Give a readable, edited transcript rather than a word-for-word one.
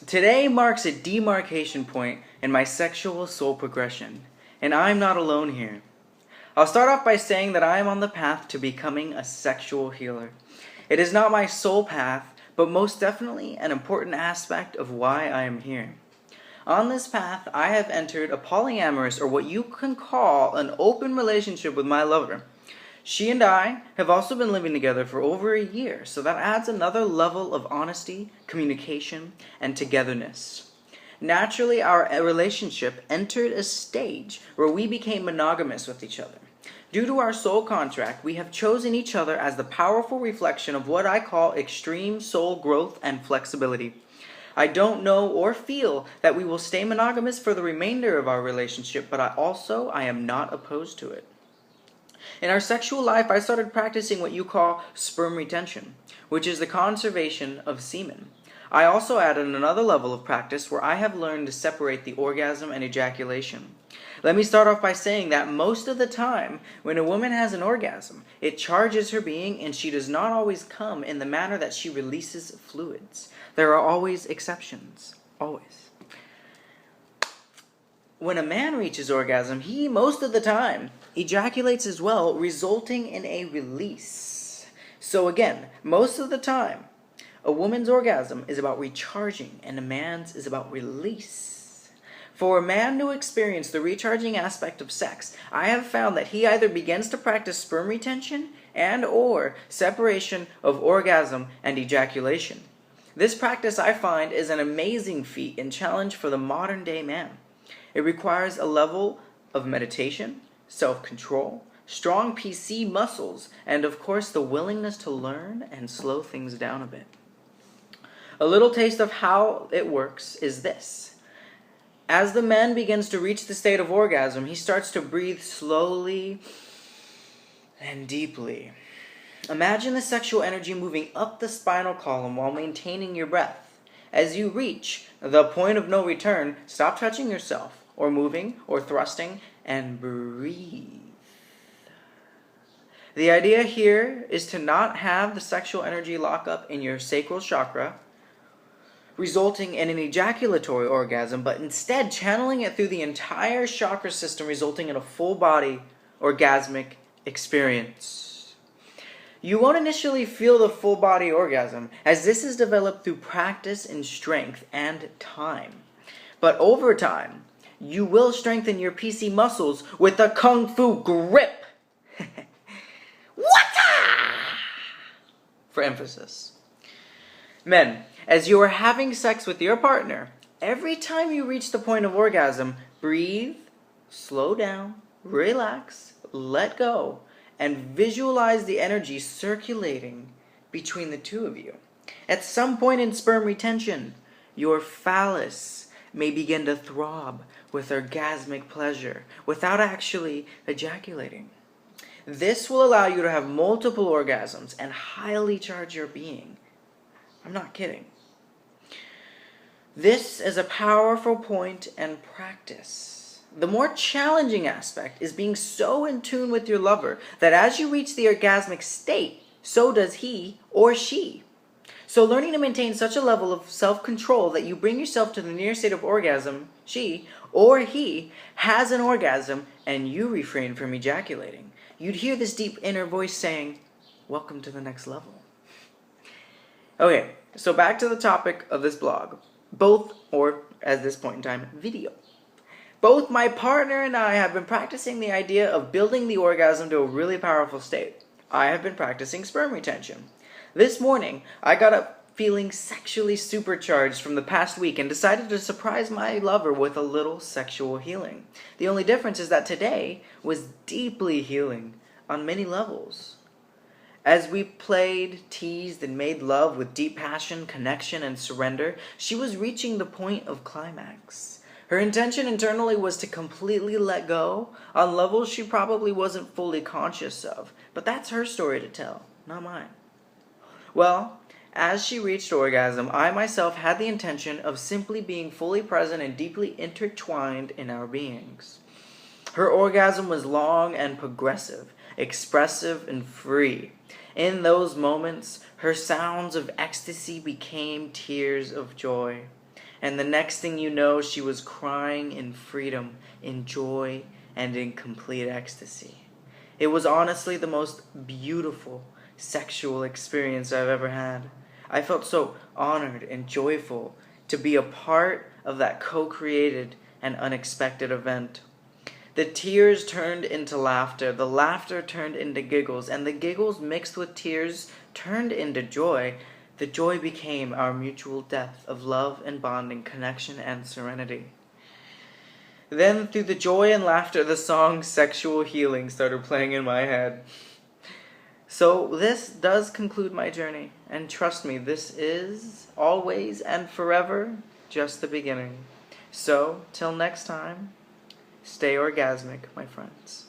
Today marks a demarcation point in my sexual soul progression, and I'm not alone here. I'll start off by saying that I am on the path to becoming a sexual healer. It is not my sole path, but most definitely an important aspect of why I am here. On this path, I have entered a polyamorous, or what you can call an open relationship with my lover. She and I have also been living together for over a year, so that adds another level of honesty, communication, and togetherness. Naturally, our relationship entered a stage where we became monogamous with each other. Due to our soul contract, we have chosen each other as the powerful reflection of what I call extreme soul growth and flexibility. I don't know or feel that we will stay monogamous for the remainder of our relationship, but I am not opposed to it. In our sexual life, I started practicing what you call sperm retention, which is the conservation of semen. I also added another level of practice where I have learned to separate the orgasm and ejaculation. Let me start off by saying that most of the time, when a woman has an orgasm, it charges her being and she does not always come in the manner that she releases fluids. There are always exceptions. Always. When a man reaches orgasm, he, most of the time, ejaculates as well, resulting in a release. So again, most of the time, a woman's orgasm is about recharging and a man's is about release. For a man to experience the recharging aspect of sex, I have found that he either begins to practice sperm retention and or separation of orgasm and ejaculation. This practice, I find, is an amazing feat and challenge for the modern day man. It requires a level of meditation, self-control, strong PC muscles, and of course the willingness to learn and slow things down a bit. A little taste of how it works is this. As the man begins to reach the state of orgasm, he starts to breathe slowly and deeply. Imagine the sexual energy moving up the spinal column while maintaining your breath. As you reach the point of no return, stop touching yourself, or moving, or thrusting, and breathe. The idea here is to not have the sexual energy lock up in your sacral chakra, resulting in an ejaculatory orgasm, but instead channeling it through the entire chakra system, resulting in a full body orgasmic experience. You won't initially feel the full body orgasm, as this is developed through practice and strength and time. But over time, you will strengthen your PC muscles with a kung fu grip. Wata! For emphasis. Men, as you are having sex with your partner, every time you reach the point of orgasm, breathe, slow down, relax, let go, and visualize the energy circulating between the two of you. At some point in sperm retention, your phallus may begin to throb with orgasmic pleasure without actually ejaculating. This will allow you to have multiple orgasms and highly charge your being. I'm not kidding. This is a powerful point and practice. The more challenging aspect is being so in tune with your lover that as you reach the orgasmic state, so does he or she. So learning to maintain such a level of self-control that you bring yourself to the near state of orgasm, she or he has an orgasm and you refrain from ejaculating. You'd hear this deep inner voice saying, "Welcome to the next level." Okay, so back to the topic of this blog. Or at this point in time, video. Both my partner and I have been practicing the idea of building the orgasm to a really powerful state. I have been practicing sperm retention. This morning, I got up feeling sexually supercharged from the past week and decided to surprise my lover with a little sexual healing. The only difference is that today was deeply healing on many levels. As we played, teased, and made love with deep passion, connection, and surrender, she was reaching the point of climax. Her intention internally was to completely let go on levels she probably wasn't fully conscious of, but that's her story to tell, not mine. Well, as she reached orgasm, I myself had the intention of simply being fully present and deeply intertwined in our beings. Her orgasm was long and progressive, expressive and free. In those moments, her sounds of ecstasy became tears of joy. And the next thing you know, she was crying in freedom, in joy, and in complete ecstasy. It was honestly the most beautiful sexual experience I've ever had. I felt so honored and joyful to be a part of that co-created and unexpected event. The tears turned into laughter, the laughter turned into giggles, and the giggles mixed with tears turned into joy. The joy became our mutual depth of love and bonding, connection and serenity. Then, through the joy and laughter, the song Sexual Healing started playing in my head. So this does conclude my journey, and trust me, this is always and forever just the beginning. So, till next time, stay orgasmic, my friends.